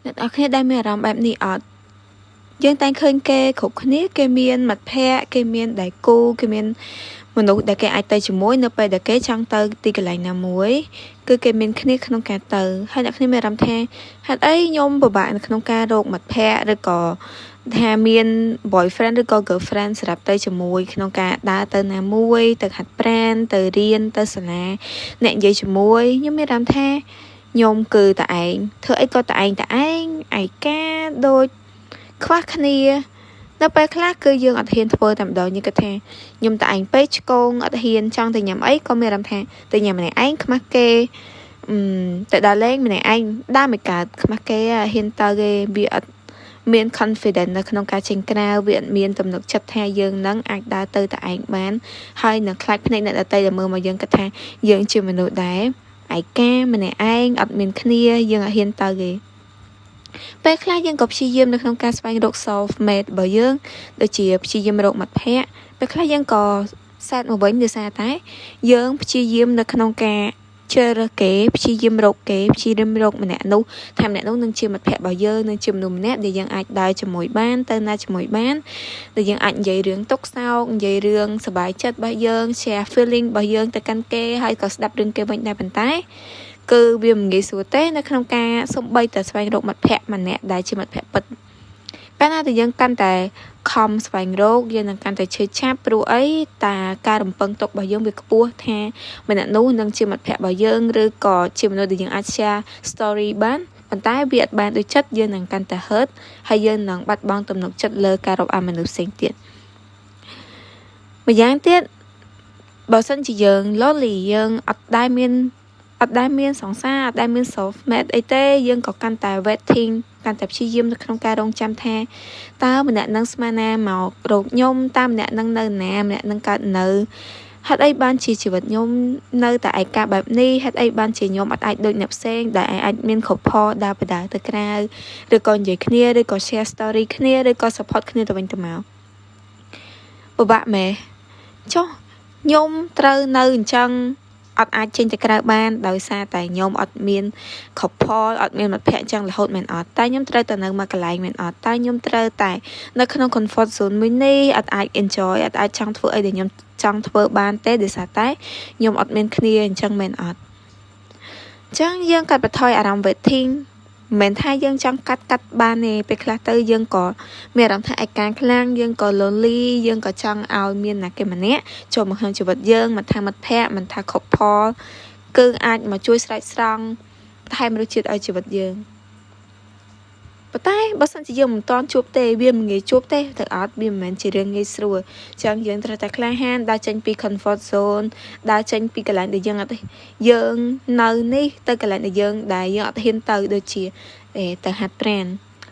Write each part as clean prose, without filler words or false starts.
អ្នកនរគ្នាដែលមានអារម្មណ៍បែបនេះអត់យើងតែងឃើញគេគ្រប់គ្នាគេមានមិត្តភ័ក្តិគេមានដៃគូគេមានមនុស្សដែលគេអាចទៅជាមួយនៅពេលដែលគេចង់ទៅទីកន្លែងណាមួយគឺគេមានគ្នាក្នុងការទៅហើយអ្នកគ្នាមានអារម្មណ៍ថាហេតុអីខ្ញុំពិបាកនៅក្នុងការរកមិត្តភ័ក្តិឬក៏ថាមាន boyfriend ឬក៏ girlfriend សម្រាប់ទៅជាមួយក្នុងការដើរទៅណាមួយទៅហាត់ប្រាណទៅរៀនទៅសាលាអ្នកនិយាយជាមួយខ្ញុំមានអារម្មណ៍ថាខ្ញុំគឺតែឯងធ្វើអីក៏តែឯងឯកាដូចខ្វះគ្នានៅពេលខ្លះគឺយើងអត់ហ៊ានធ្វើតែម្ដងយើងគិតថាខ្ញុំតែឯងពេកឆ្កងអត់ហ៊ានចង់ទៅញ៉ាំអីក៏មានអារម្មណ៍ថាទៅញ៉ាំម្នាក់ឯងខ្មាស់គេទៅដល់លេងម្នាក់ឯងដើរមិនកើតខ្មាស់គេហ៊ានទៅគេវាអត់មាន confidence នៅក្នុងការចេញក្រៅវាអត់មានទំនុកចិត្តថាយើងនឹងអាចដើរទៅតែឯងបានហើយនឹងខ្លាចភ្នែកអ្នកដទៃដែលមើលមកយើងគិតថាយើងជាមនុស្សដែរឯកាម្នាក់ឯងអត់មានគ្នាយើងអត់ហ៊ានទៅទេពេលខ្លះយើងក៏ព្យាយាមនៅក្នុងការស្វែងរក soul mate របស់យើងដូចជាព្យាយាមរកមិត្តភ័ក្តិពេលខ្លះយើងក៏សែតមកវិញដោយសារតែយើងព្យាយាមនៅក្នុងការជ្រើសរើសគេព្យាយាមរកគេព្យាយាមរកម្នាក់នោះថាម្នាក់នោះនឹងជាមិត្តភ័ក្តិរបស់យើងនឹងជាមនុស្សម្នាក់ដែលយើងអាចដើរជាមួយបានទៅណាជាមួយបានដែលយើងអាចនិយាយរឿងទុក្ខសោកនិយាយរឿងសប្បាយចិត្តរបស់យើង share feeling របស់យើងទៅកាន់គេហើយក៏ស្ដាប់រឿងគេវិញដែរប៉ុន្តែគឺវាមិនងាយស្រួលទេនៅក្នុងការសំបីតែស្វែងរកមិត្តភ័ក្តិម្នាក់ដែលជាមិត្តភ័ក្តិពិតពេលណាដែលយើងកាន់តែខំស្វែងរកយើងនឹងកាន់តែឈឺចាប់ព្រោះអីតាការរំពឹងទុករបស់យើងវាខ្ពស់ថាម្នាក់នោះនឹងជាមិត្តភ័ក្តិរបស់យើងឬក៏ជាមនុស្សដែលយើងអាច share story បានប៉ុន្តែវាអត់បានដូចចិត្តយើងនឹងកាន់តែ hurt ហើយយើងនឹងបាត់បង់ទំនុកចិត្តលើការរាប់អានមនុស្សផ្សេងទៀតម្យ៉ាងទៀតបើសិនជាយើង lonely យើងអត់ដែលមានសង្សារអត់ដែលមាន soul mate អីទេយើងក៏កាន់តែ waiting កាន់តែព្យាយាមនៅក្នុងការរងចាំថាតើម្នាក់នឹងស្មានណាមករកខ្ញុំតើម្នាក់នឹងនៅណាម្នាក់នឹងកើតនៅហេតុអីបានជាជីវិតខ្ញុំនៅតែឯកាបែបនេះហេតុអីបានជាខ្ញុំអត់អាចដូចអ្នកផ្សេងដែលអាចមានគ្រប់ផលដើរបដាទៅក្រៅឬក៏និយាយគ្នាឬក៏ share story គ្នាឬក៏ support គ្នាទៅវិញទៅមកពិបាកមែនចុះខ្ញុំត្រូវនៅអញ្ចឹងអត់អាចចេញទៅក្រៅបានដោយសារតែខ្ញុំអត់មានគ្រប់ផលអត់មានមិត្តភ័ក្តិចឹងរហូតមែនអត់តែខ្ញុំត្រូវទៅនៅមួយកន្លែងមែនអត់តែខ្ញុំត្រូវតែនៅក្នុង comfort zone មួយនេះអត់អាច enjoy អត់អាចចង់ធ្វើអីដែលខ្ញុំចង់ធ្វើបានទេដោយសារតែខ្ញុំអត់មានគ្នាអញ្ចឹងមែនអត់អញ្ចឹងយើងកាត់បន្ថយអារម្មណ៍ waiting មិនថាយើងចង់កាត់បានទេពេលខ្លះទៅយើងក៏មានអារម្មណ៍ថាឯកាខ្លាំងយើងក៏ lonely យើងក៏ចង់ឲ្យមានណាគេម្នាក់ចូលមកក្នុងជីវិតយើងមិនថាមិត្តភ័ក្តិមិនថាគ្រប់ផលគឺអាចមកជួយស្រែកស្រង់បន្ថែមរសជាតិឲ្យជីវិតយើងប៉ុន្តែបើសិនជាយើងមិនតន់ជួបទេវាមិនងាយជួបទេទៅអត់វាមិនមែនជារឿងងាយស្រួលអញ្ចឹងយើងត្រូវតែក្លាហានដើរចេញពី comfort zone ដើរចេញពីកន្លែងដែលយើងអត់យើងនៅនេះទៅកន្លែងដែលយើងអត់ហ៊ានទៅដូចជាទៅហាត់ប្រាណ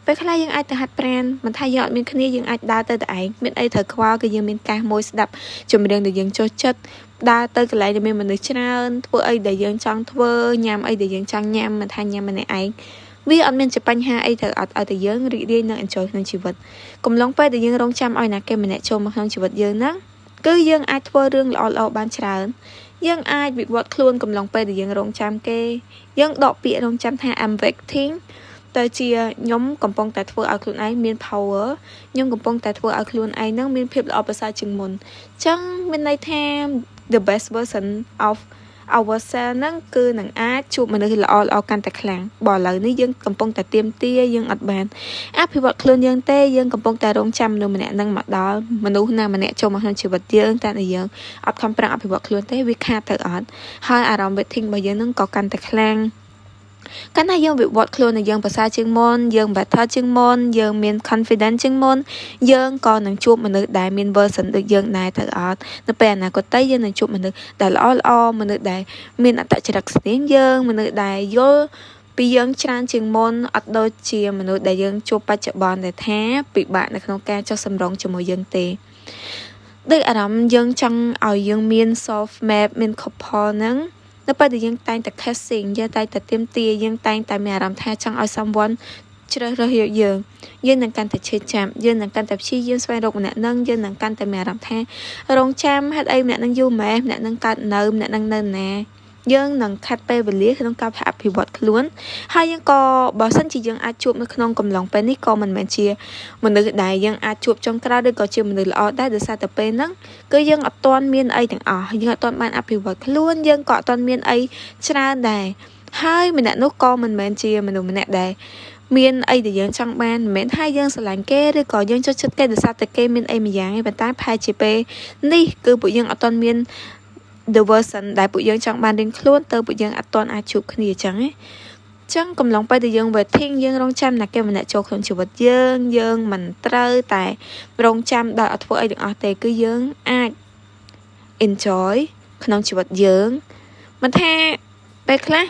ពេលខ្លះយើងអាចទៅហាត់ប្រាណមិនថាយើងអត់មានគ្នាយើងអាចដើរទៅតែឯងមានអីត្រូវខ្វល់គឺយើងមានកាសមួយស្ដាប់ចម្រៀងដែលយើងចូលចិត្តដើរទៅកន្លែងដែលមានមនុស្សច្រើនធ្វើអីដែលយើងចង់ធ្វើញ៉ាំអីដែលយើងចង់ញ៉ាំមិនថាញ៉ាំម្នាក់ឯងវាអត់មានជាបញ្ហាអីទៅអត់ឲ្យតែយើងរីករាយនិង enjoy ក្នុងជីវិតកំឡុងពេលដែលយើងរងចាំឲ្យណាគេម្នាក់ចូលមកក្នុងជីវិតយើងហ្នឹងគឺយើងអាចធ្វើរឿងល្អៗបានច្រើនយើងអាចវិវត្តខ្លួនកំឡុងពេលដែលយើងរងចាំគេយើងដកពាក្យរងចាំថា I'm waiting ទៅជាខ្ញុំកំពុងតែធ្វើឲ្យខ្លួនឯងមាន power ខ្ញុំកំពុងតែធ្វើឲ្យខ្លួនឯងហ្នឹងមានភាពល្អប្រសើរជាងមុនអញ្ចឹងមានន័យថា the best version of ourselves ហ្នឹងគឺនឹងអាចជួបមនុស្សល្អកាន់តែខ្លាំងបើឥឡូវនេះយើងកំពុងតែទៀមទាយើងអត់បានអភិវឌ្ឍខ្លួនយើងទេយើងកំពុងតែរងចាំមនុស្សម្នាក់ហ្នឹងមកដល់មនុស្សណាម្នាក់ចូលមកក្នុងជីវិតយើងតែយើងអត់ខំប្រឹងអភិវឌ្ឍខ្លួនទេវាខាតទៅអត់ហើយអារម្មណ៍ waiting របស់យើងហ្នឹងក៏កាន់តែខ្លាំងកាន់តែយើងវិវត្តខ្លួនឲ្យយើងប្រសើរជាងមុនយើង better ជាងមុនយើងមាន confidence ជាងមុនយើងក៏នឹងជួបមនុស្សដែលមាន version ដូចយើងដែរទៅអត់នៅពេលអនាគតទៅយើងនឹងជួបមនុស្សដែលល្អមនុស្សដែលមានអត្តចរិតស្នេហ៍យើងមនុស្សដែលយល់ពីយើងច្រើនជាងមុនអត់ដូចជាមនុស្សដែលយើងជួបបច្ចុប្បន្នដែលថាពិបាកនៅក្នុងការចុះសម្រុងជាមួយយើងទេដូចអារម្មណ៍យើងចង់ឲ្យយើងមាន soft map មាន couple ហ្នឹងនៅពេលដែលយើងតែងតែ casting យើងតែងតែទៀមទាយើងតែងតែមានអារម្មណ៍ថាចង់ឲ្យ someone ជ្រើសរើសយកយើងនឹងកាន់តែឈឺចាប់យើងនឹងកាន់តែព្យាយាមស្វែងរកម្នាក់នឹងយើងនឹងកាន់តែមានអារម្មណ៍ថារងចាំហេតុអីម្នាក់នឹងយូរម៉េះម្នាក់នឹងកើតនៅម្នាក់នឹងនៅណា យើងនឹងខាត់ពេលវេលាក្នុងការអភិវឌ្ឍខ្លួនហើយយើងក៏បើសិនជាយើងអាចជួបនៅក្នុងកំឡុងពេលនេះក៏មិនមែនជាមនុស្សដែលយើងអាចជួបចុងក្រោយឬក៏ជាមនុស្សល្អដែរដោយសារតែពេលហ្នឹងគឺយើងអត់ទាន់មានអីទាំងអស់យើងអត់ទាន់បានអភិវឌ្ឍខ្លួនយើងក៏អត់ទាន់មានអីច្រើនដែរហើយម្នាក់នោះក៏មិនមែនជាមនុស្សម្នាក់ដែលមានអីដែលយើងចង់បានមិនមែនថាយើងស្រឡាញ់គេឬក៏យើងចូលចិត្តគេដោយសារតែគេមានអីមួយយ៉ាងទេប៉ុន្តែប្រហែលជាពេលនេះគឺពួកយើងអត់ទាន់មាន the version ដែលពួកយើងចង់បានរៀងខ្លួនទៅពួកយើងអត់ទាន់អាចជួបគ្នាអញ្ចឹងណាចឹងកំឡុងពេលដែលយើង waiting យើងរងចាំណាគេម្នាក់ចូលក្នុងជីវិតយើងមិនត្រូវតែរងចាំដល់អត់ធ្វើអីទាំងអស់ទេគឺយើងអាច enjoy ក្នុងជីវិតយើងមិនថាពេលខ្លះ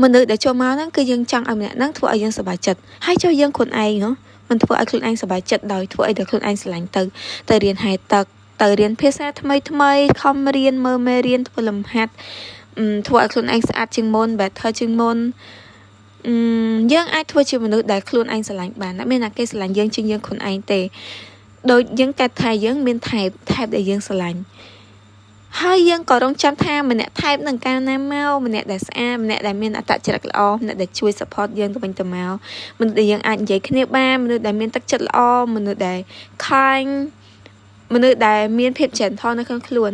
មនុស្សដែលចូលមកហ្នឹងគឺយើងចង់ឲ្យម្នាក់ហ្នឹងធ្វើឲ្យយើងសប្បាយចិត្តហើយចូលយើងខ្លួនឯងហ៎មិនធ្វើឲ្យខ្លួនឯងសប្បាយចិត្តដោយធ្វើអីដែលខ្លួនឯងស្រឡាញ់ទៅរៀនហែទឹកទៅរៀនភាសាថ្មីខំរៀនមើលមេរៀនធ្វើលំហាត់ធ្វើឲ្យខ្លួនឯងស្អាតជាងមុន better ជាងមុនយើងអាចធ្វើជាមនុស្សដែលខ្លួនឯងស្រឡាញ់បានមានតែគេស្រឡាញ់យើងជាងយើងខ្លួនឯងទេដូចយើងកាត់ថាយើងមានថែបដែលយើងស្រឡាញ់ហើយយើងក៏រងចាំថាម្នាក់ថែបនឹងកាលណាមកម្នាក់ដែលស្អាតម្នាក់ដែលមានអត្តចរិតល្អម្នាក់ដែលជួយ support យើងទៅវិញទៅមកមនុស្សដែលយើងអាចនិយាយគ្នាបានមនុស្សដែលមានទឹកចិត្តល្អមនុស្សដែល kind មនុស្សដែលមានភាព gentle នៅក្នុងខ្លួន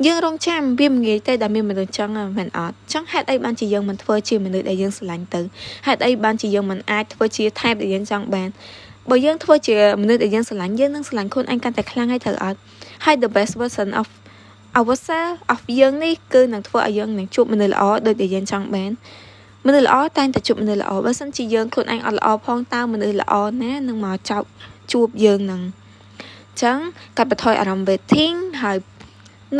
យើងរងចាំវាមិនងាយទេដែលមានមនុស្សចឹងមិនអត់ចឹងហេតុអីបានជាយើងមិនធ្វើជាមនុស្សដែលយើងស្រឡាញ់ទៅហេតុអីបានជាយើងមិនអាចធ្វើជាថែបដែលយើងចង់បានបើយើងធ្វើជាមនុស្សដែលយើងស្រឡាញ់យើងនឹងស្រឡាញ់ខ្លួនឯងកាន់តែខ្លាំងហើយត្រូវអត់ហើយ the best version of ourselves of យើងនេះគឺនឹងធ្វើឲ្យយើងនឹងជួបមនុស្សល្អដូចដែលយើងចង់បានមនុស្សល្អតែងតែជួបមនុស្សល្អបើសិនជាយើងខ្លួនឯងអត់ល្អផងតើមនុស្សល្អណានឹងមកជួបយើងនឹងចឹងកាត់បន្ថយអារម្មណ៍ waiting ហើយ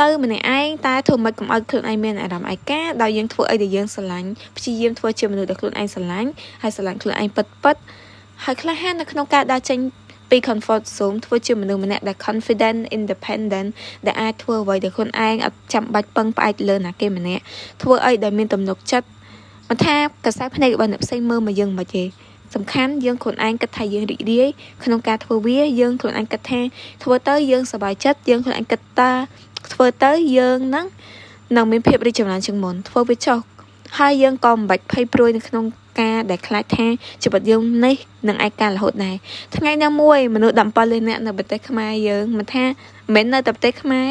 នៅម្នាក់ឯងតែធ្វើមិនកុំឲ្យខ្លួនឯងមានអារម្មណ៍ឯកាដោយយើងធ្វើអីដែលយើងស្រឡាញ់ព្យាយាមធ្វើជាមនុស្សដែលខ្លួនឯងស្រឡាញ់ហើយស្រឡាញ់ខ្លួនឯងពិតហើយក្លាហាននៅក្នុងការដើរចេញពី comfort zone ធ្វើជាមនុស្សម្នាក់ដែល confident independent ដែលអាចធ្វើអ្វីដែលខ្លួនឯងអត់ចាំបាច់ពឹងផ្អែកលើណាគេម្នាក់ធ្វើអីដែលមានទំនុកចិត្តមិនថាកសែភ្នែករបស់អ្នកផ្សេងមើលមកយើងមិនទេសំខាន់យើងខ្លួនឯងគិតថាយើងរីករាយក្នុងការធ្វើវាយើងខ្លួនឯងគិតថាធ្វើទៅយើងសប្បាយចិត្តយើងខ្លួនឯងគិតថាធ្វើទៅយើងនឹងមានភាពរីកចម្រើនជាងមុនធ្វើវាចុះហើយយើងក៏មិនបាច់ភ័យព្រួយនៅក្នុងការដែលខ្លាចថាជីវិតយើងនេះនឹងឯការរហូតដែរថ្ងៃណាមួយមនុស្ស17លាននាក់នៅប្រទេសខ្មែរយើងមិនថាមិននៅតែប្រទេសខ្មែរ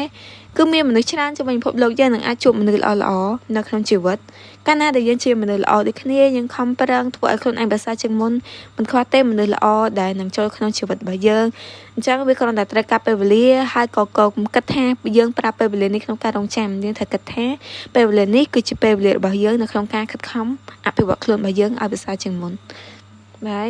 គឺមានមនុស្សច្រើនជំនាញពិភពលោកយើងនឹងអាចជួបមនុស្សល្អៗនៅក្នុងជីវិតកាលណាដែលយើងជាមនុស្សល្អដូចគ្នាយើងខំប្រឹងធ្វើឲ្យខ្លួនឯងប្រសើរជាងមុនមិនខ្វះទេមនុស្សល្អដែលនឹងចូលក្នុងជីវិតរបស់យើងអញ្ចឹងវាគ្រាន់តែត្រូវការពេលវេលាហើយក៏គិតថាយើងប្រើពេលវេលានេះក្នុងការរងចាំយើងត្រូវគិតថាពេលវេលានេះគឺជាពេលវេលារបស់យើងនៅក្នុងការខិតខំអភិវឌ្ឍខ្លួនរបស់យើងឲ្យប្រសើរជាងមុនបាយ